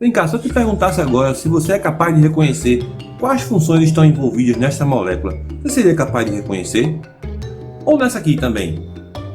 Vem cá, se eu te perguntasse agora se você é capaz de reconhecer quais funções estão envolvidas nesta molécula, você seria capaz de reconhecer? Ou nessa aqui também?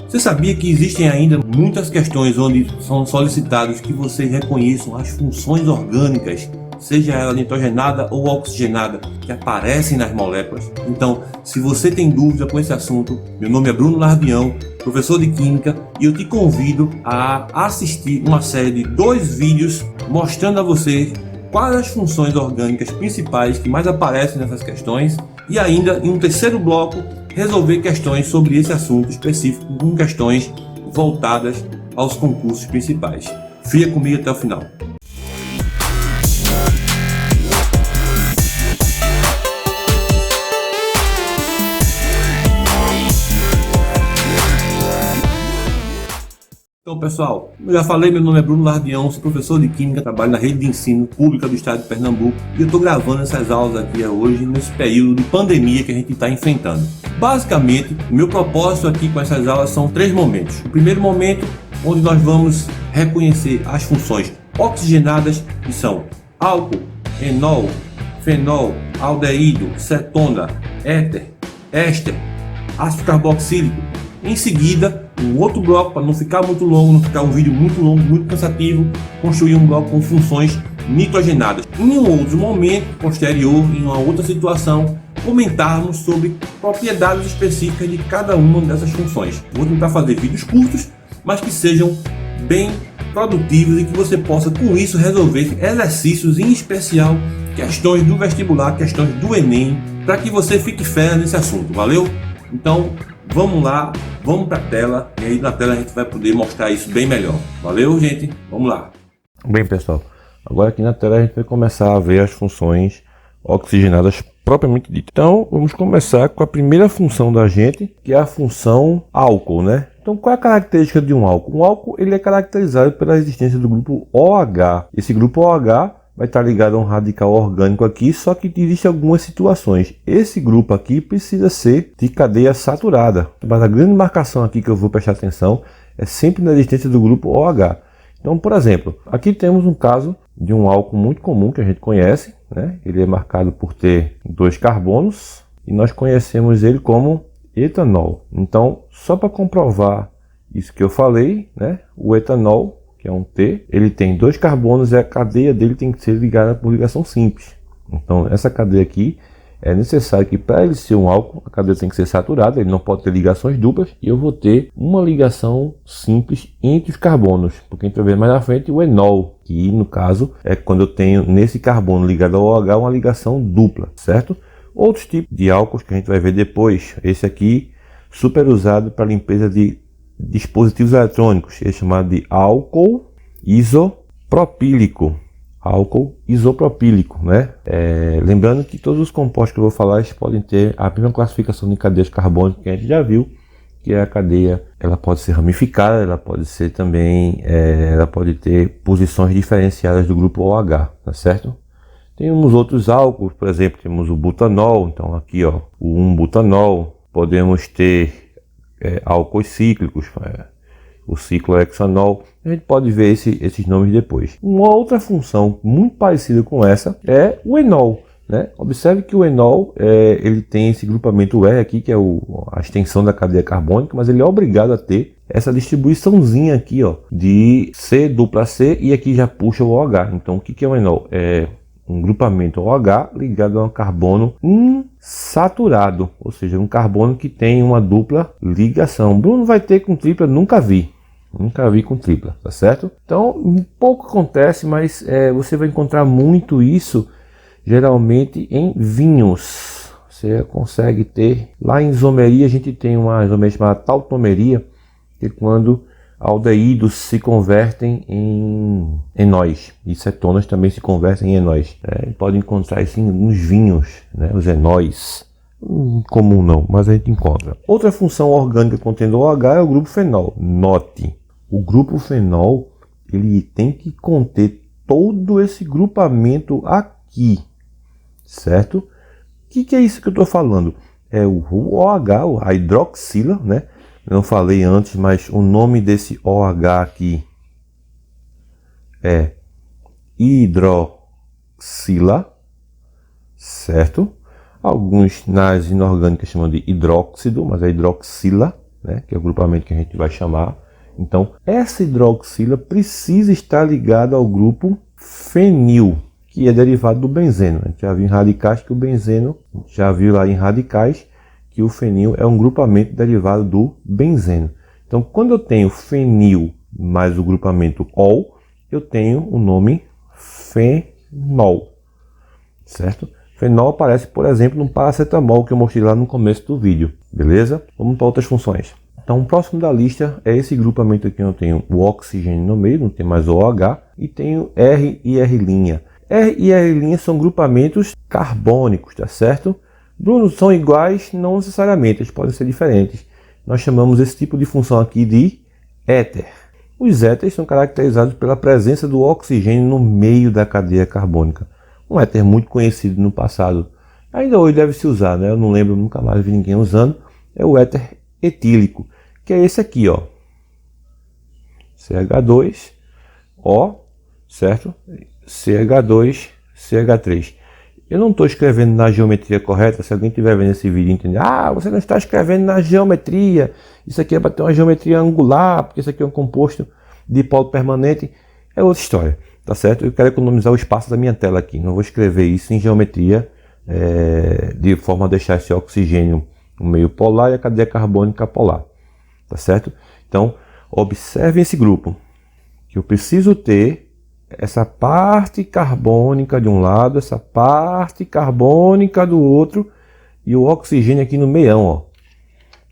Você sabia que existem ainda muitas questões onde são solicitados que vocês reconheçam as funções orgânicas, seja ela nitrogenada ou oxigenada, que aparecem nas moléculas? Então, se você tem dúvida com esse assunto, meu nome é Bruno Lardião, professor de Química, e eu te convido a assistir uma série de 2 vídeos mostrando a você quais as funções orgânicas principais que mais aparecem nessas questões, e ainda em um terceiro bloco resolver questões sobre esse assunto específico, com questões voltadas aos concursos principais. Fica comigo até o final. Então, pessoal, eu já falei, meu nome é Bruno Lardião, sou professor de Química, trabalho na rede de ensino pública do estado de Pernambuco e eu estou gravando essas aulas aqui hoje nesse período de pandemia que a gente está enfrentando. Basicamente, o meu propósito aqui com essas aulas são 3 momentos. O primeiro momento, onde nós vamos reconhecer as funções oxigenadas, que são álcool, enol, fenol, aldeído, cetona, éter, éster, ácido carboxílico. Em seguida, um outro bloco, para não ficar muito longo, não ficar um vídeo muito longo, muito cansativo, construir um bloco com funções nitrogenadas. Em um outro momento posterior, em uma outra situação, comentarmos sobre propriedades específicas de cada uma dessas funções. Vou tentar fazer vídeos curtos, mas que sejam bem produtivos e que você possa com isso resolver exercícios, em especial questões do vestibular, questões do Enem, para que você fique fera nesse assunto, valeu? Então, vamos lá, vamos para a tela, e aí na tela a gente vai poder mostrar isso bem melhor. Valeu, gente? Vamos lá. Bem, pessoal, agora aqui na tela a gente vai começar a ver as funções oxigenadas propriamente dita. Então, vamos começar com a primeira função da gente, que é a função álcool, né? Então, qual é a característica de um álcool? Um álcool ele é caracterizado pela existência do grupo OH. Esse grupo OH vai estar ligado a um radical orgânico aqui, só que existem algumas situações. Esse grupo aqui precisa ser de cadeia saturada, mas a grande marcação aqui que eu vou prestar atenção é sempre na existência do grupo OH. Então, por exemplo, aqui temos um caso de um álcool muito comum que a gente conhece, né? Ele é marcado por ter 2 carbonos e nós conhecemos ele como etanol. Então, só para comprovar isso que eu falei, né? O etanol, que é um T, ele tem 2 carbonos e a cadeia dele tem que ser ligada por ligação simples. Então, essa cadeia aqui é necessário que para ele ser um álcool, a cadeia tem que ser saturada, ele não pode ter ligações duplas, e eu vou ter uma ligação simples entre os carbonos, porque a gente vai ver mais na frente o enol, que no caso é quando eu tenho nesse carbono ligado ao OH uma ligação dupla, certo? Outros tipos de álcools que a gente vai ver depois, esse aqui super usado para limpeza de dispositivos eletrônicos, é chamado de álcool isopropílico. Álcool isopropílico, né? Lembrando que todos os compostos que eu vou falar eles podem ter a mesma classificação de cadeias carbônicas que a gente já viu, que é a cadeia, ela pode ser ramificada, ela pode ser também, ela pode ter posições diferenciadas do grupo OH, tá certo? Tem uns outros álcools, por exemplo, temos o butanol, então aqui ó, o 1-butanol, podemos ter álcools cíclicos, o ciclohexanol, a gente pode ver esses nomes depois. Uma outra função muito parecida com essa é o enol, né? Observe que o enol ele tem esse grupamento R aqui, que é a extensão da cadeia carbônica, mas ele é obrigado a ter essa distribuiçãozinha aqui ó, de C dupla C, e aqui já puxa o OH. Então o que é o enol? É um grupamento OH ligado a um carbono insaturado, ou seja, um carbono que tem uma dupla ligação. Bruno vai ter com tripla? Nunca vi com tripla, tá certo? Então, um pouco acontece, mas você vai encontrar muito isso geralmente em vinhos. Você consegue ter, lá em isomeria a gente tem uma isomeria chamada tautomeria, que é quando aldeídos se convertem em enóis, e cetonas também se convertem em enóis. Pode encontrar isso nos vinhos, né? Os enóis. Comum não, mas a gente encontra. Outra função orgânica contendo OH é o grupo fenol. Note, o grupo fenol ele tem que conter todo esse grupamento aqui, certo? O que é isso que eu estou falando? É o OH, a hidroxila, né? Não falei antes, mas o nome desse OH aqui é hidroxila, certo? Alguns nas inorgânicas chamam de hidróxido, mas é hidroxila, né? Que é o grupamento que a gente vai chamar. Então, essa hidroxila precisa estar ligada ao grupo fenil, que é derivado do benzeno. A gente já viu em radicais que o benzeno, já viu lá em radicais que o fenil é um grupamento derivado do benzeno. Então, quando eu tenho fenil mais o grupamento ol, eu tenho o nome fenol, certo? Fenol aparece, por exemplo, no paracetamol que eu mostrei lá no começ'o do vídeo, beleza? Vamos para outras funções. Então, o próximo da lista é esse grupamento aqui, eu tenho o oxigênio no meio, não tem mais OH, e tenho R e R'. R e R' são grupamentos carbônicos, tá certo? Bruno, são iguais? Não necessariamente, eles podem ser diferentes. Nós chamamos esse tipo de função aqui de éter. Os éteres são caracterizados pela presença do oxigênio no meio da cadeia carbônica. Um éter muito conhecido no passado, ainda hoje deve se usar, né? Eu não lembro, nunca mais vi ninguém usando, é o éter etílico, que é esse aqui, ó, CH2O, certo? CH2, CH3. Eu não estou escrevendo na geometria correta. Se alguém estiver vendo esse vídeo e entender, você não está escrevendo na geometria, isso aqui é para ter uma geometria angular, porque isso aqui é um composto de polo permanente, é outra história, tá certo? Eu quero economizar o espaço da minha tela aqui, não vou escrever isso em geometria, de forma a deixar esse oxigênio no meio polar e a cadeia carbônica polar, tá certo? Então, observe esse grupo, que eu preciso ter essa parte carbônica de um lado, essa parte carbônica do outro e o oxigênio aqui no meião, ó,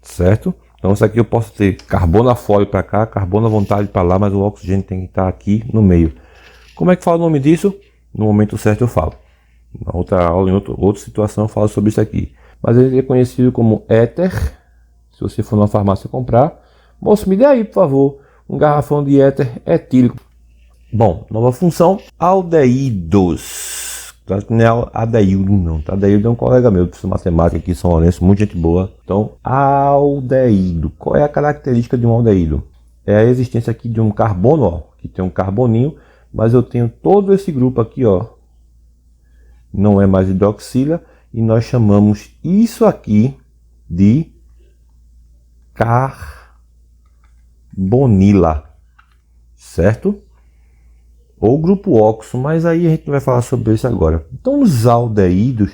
certo? Então isso aqui eu posso ter carbono afora para cá, carbono à vontade para lá, mas o oxigênio tem que estar aqui no meio. Como é que fala o nome disso? No momento certo eu falo. Na outra aula, em outra situação eu falo sobre isso aqui. Mas ele é conhecido como éter. Se você for na farmácia comprar, moço, me dê aí, por favor, um garrafão de éter etílico. Bom, nova função, aldeídos. Não é Adeildo não, tá? Adeildo é um colega meu, professor de matemática aqui em São Lourenço, muito gente boa. Então, aldeído. Qual é a característica de um aldeído? É a existência aqui de um carbono, ó, que tem um carboninho, mas eu tenho todo esse grupo aqui, ó. Não é mais hidroxila, e nós chamamos isso aqui de carbonila, certo? Ou grupo óxido, mas aí a gente vai falar sobre isso agora. Então, os aldeídos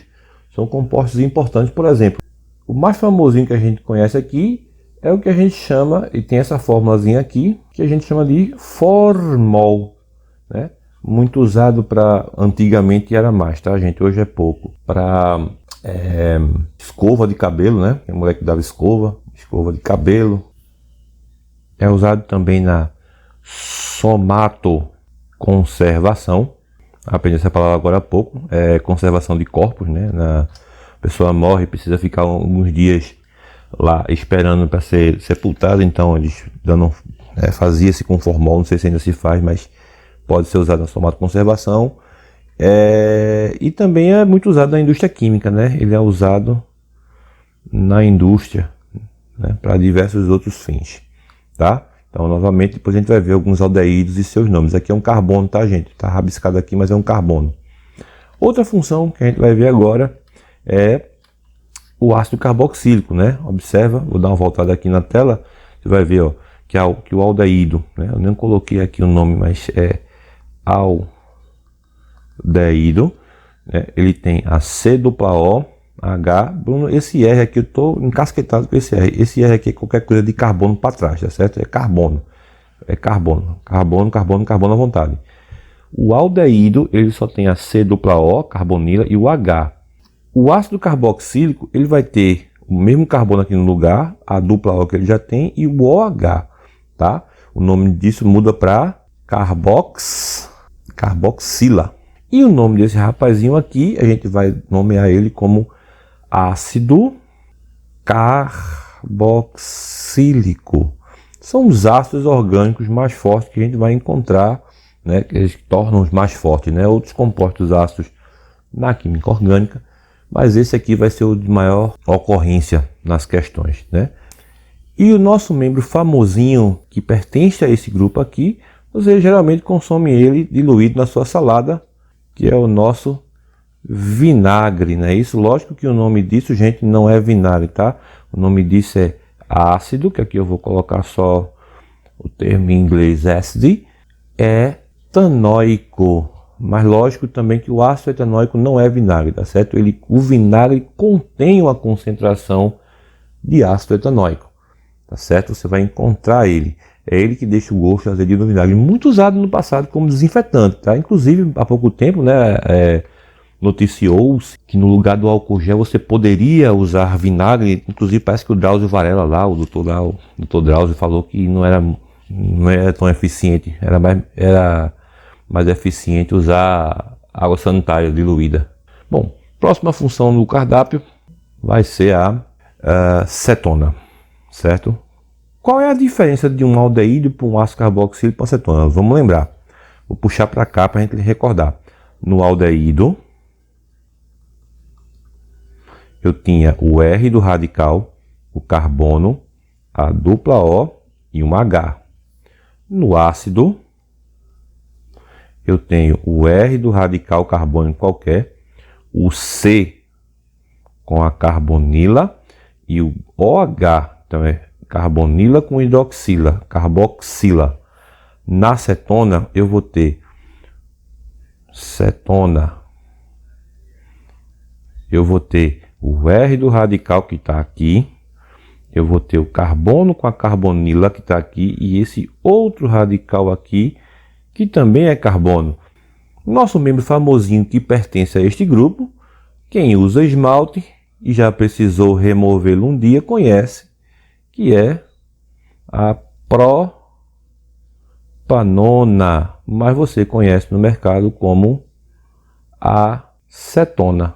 são compostos importantes. Por exemplo, o mais famosinho que a gente conhece aqui é o que a gente chama, e tem essa formulazinha aqui, que a gente chama de formol, né? Muito usado para, antigamente era mais, tá, gente? Hoje é pouco. Para escova de cabelo, né? Tem mulher que dava escova de cabelo. É usado também na somatoconservação. Aprendi essa palavra agora há pouco. É conservação de corpos, né? A pessoa morre, precisa ficar alguns dias lá esperando para ser sepultada. Então eles fazia-se com formol, não sei se ainda se faz, mas pode ser usado na somatoconservação. E também é muito usado na indústria química, né? Ele é usado na indústria, né? Para diversos outros fins, tá? Então, novamente, depois a gente vai ver alguns aldeídos e seus nomes. Aqui é um carbono, tá, gente? Tá rabiscado aqui, mas é um carbono. Outra função que a gente vai ver agora é o ácido carboxílico, né? Observa, vou dar uma voltada aqui na tela, você vai ver, ó, que o aldeído, né? Eu nem coloquei aqui o nome, mas é aldeído, né? Ele tem a COOH. Bruno, esse R aqui eu estou encasquetado com esse R. Esse R aqui é qualquer coisa de carbono para trás, tá certo? É carbono. É carbono à vontade. O aldeído, ele só tem a COO, carbonila, e o H. O ácido carboxílico, ele vai ter o mesmo carbono aqui no lugar, a dupla O que ele já tem, e o OH, tá? O nome disso muda para carboxila. E o nome desse rapazinho aqui, a gente vai nomear ele como ácido carboxílico. São os ácidos orgânicos mais fortes que a gente vai encontrar, né? Que eles tornam os mais fortes, né? Outros compostos ácidos na química orgânica, mas esse aqui vai ser o de maior ocorrência nas questões, né? E o nosso membro famosinho que pertence a esse grupo aqui, você geralmente consome ele diluído na sua salada, que é o nosso vinagre, não é isso? Lógico que o nome disso, gente, não é vinagre, tá? O nome disso é ácido, que aqui eu vou colocar só o termo em inglês acid, é etanóico. Mas lógico também que o ácido etanóico não é vinagre, tá certo? O vinagre contém uma concentração de ácido etanóico, tá certo? Você vai encontrar ele. É ele que deixa o gosto azedo do vinagre, muito usado no passado como desinfetante, tá? Inclusive, há pouco tempo, né, noticiou-se que no lugar do álcool gel você poderia usar vinagre. Inclusive parece que o Drauzio Varela lá, o doutor Drauzio, falou que não era tão eficiente, era mais eficiente usar água sanitária diluída. Bom, próxima função no cardápio vai ser a cetona, certo? Qual é a diferença de um aldeído para um ácido carboxílico para cetona? Vamos lembrar. Vou puxar para cá para a gente recordar. No aldeído, eu tinha o R do radical, o carbono, a dupla O e um H. No ácido, eu tenho o R do radical carbônico qualquer, o C com a carbonila e o OH também, carbonila com hidroxila, carboxila. Na cetona eu vou ter cetona, eu vou ter o R do radical que está aqui, eu vou ter o carbono com a carbonila que está aqui e esse outro radical aqui que também é carbono. Nosso membro famosinho que pertence a este grupo, quem usa esmalte e já precisou removê-lo um dia conhece, que é a propanona, mas você conhece no mercado como a cetona,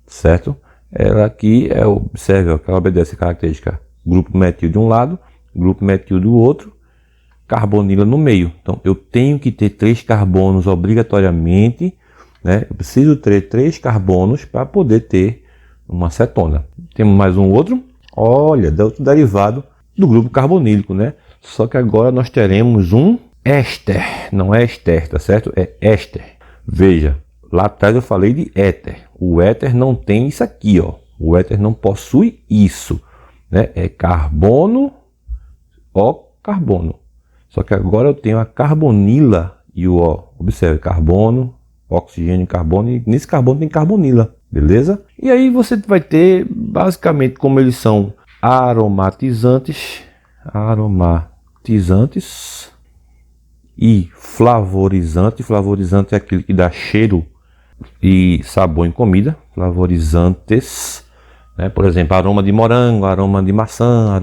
certo? Ela aqui observe que ela obedece a característica grupo metil de um lado, grupo metil do outro, carbonila no meio. Então eu tenho que ter 3 carbonos obrigatoriamente, né? Eu preciso ter 3 carbonos para poder ter uma cetona. Temos mais um outro, olha, outro derivado do grupo carbonílico, né? Só que agora nós teremos um éster, não é ester, tá certo? É éster. Veja, lá atrás eu falei de éter. O éter não tem isso aqui, ó. O éter não possui isso, né? É carbono, carbono. Só que agora eu tenho a carbonila e o O. Observe, carbono, oxigênio, carbono, e nesse carbono tem carbonila, beleza? E aí você vai ter, basicamente, como eles são aromatizantes e flavorizante. Flavorizante é aquele que dá cheiro e sabor em comida. Flavorizantes, né? Por exemplo, aroma de morango, aroma de maçã,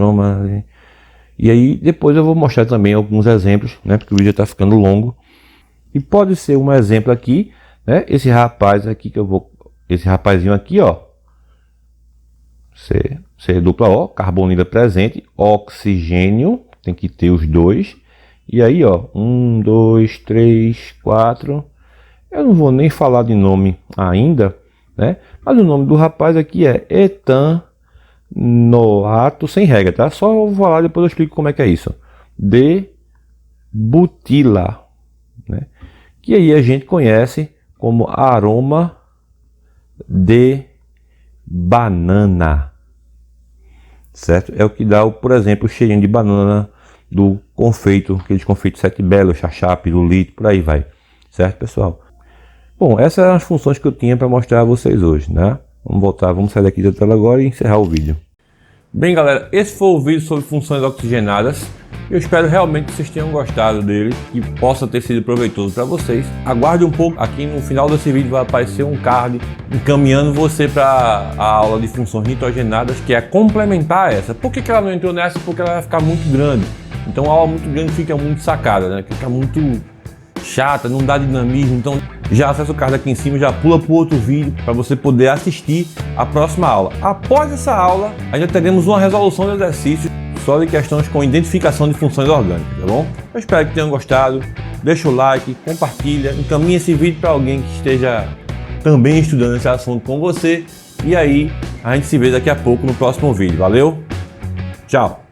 E aí depois eu vou mostrar também alguns exemplos, né? Porque o vídeo está ficando longo. E pode ser um exemplo aqui, né? Esse rapaz aqui esse rapazinho aqui, ó. C dupla O, carbonila presente, oxigênio, tem que ter os dois. E aí, ó, 1, 2, 3, 4. Eu não vou nem falar de nome ainda, né? Mas o nome do rapaz aqui é etanoato, sem regra, tá? Só vou falar, depois eu explico como é que é isso. De butila, né? Que aí a gente conhece como aroma de banana, certo? É o que dá, por exemplo, o cheirinho de banana do confeito, aqueles confeitos Sete Belo, Xaxá, pirulito, por aí vai, certo, pessoal? Bom, essas eram as funções que eu tinha para mostrar a vocês hoje, né? Vamos sair daqui da tela agora e encerrar o vídeo. Bem, galera, esse foi o vídeo sobre funções oxigenadas. Eu espero realmente que vocês tenham gostado dele, que possa ter sido proveitoso para vocês. Aguarde um pouco, aqui no final desse vídeo vai aparecer um card encaminhando você para a aula de funções nitrogenadas, que é complementar essa. Por que ela não entrou nessa? Porque ela vai ficar muito grande. Então a aula muito grande fica muito sacada, né? Fica muito chata, não dá dinamismo. Então já acessa o card aqui em cima e já pula para o outro vídeo para você poder assistir a próxima aula. Após essa aula, ainda teremos uma resolução de exercícios só de questões com identificação de funções orgânicas, tá bom? Eu espero que tenham gostado. Deixa o like, compartilha, encaminhe esse vídeo para alguém que esteja também estudando esse assunto com você. E aí, a gente se vê daqui a pouco no próximo vídeo. Valeu? Tchau!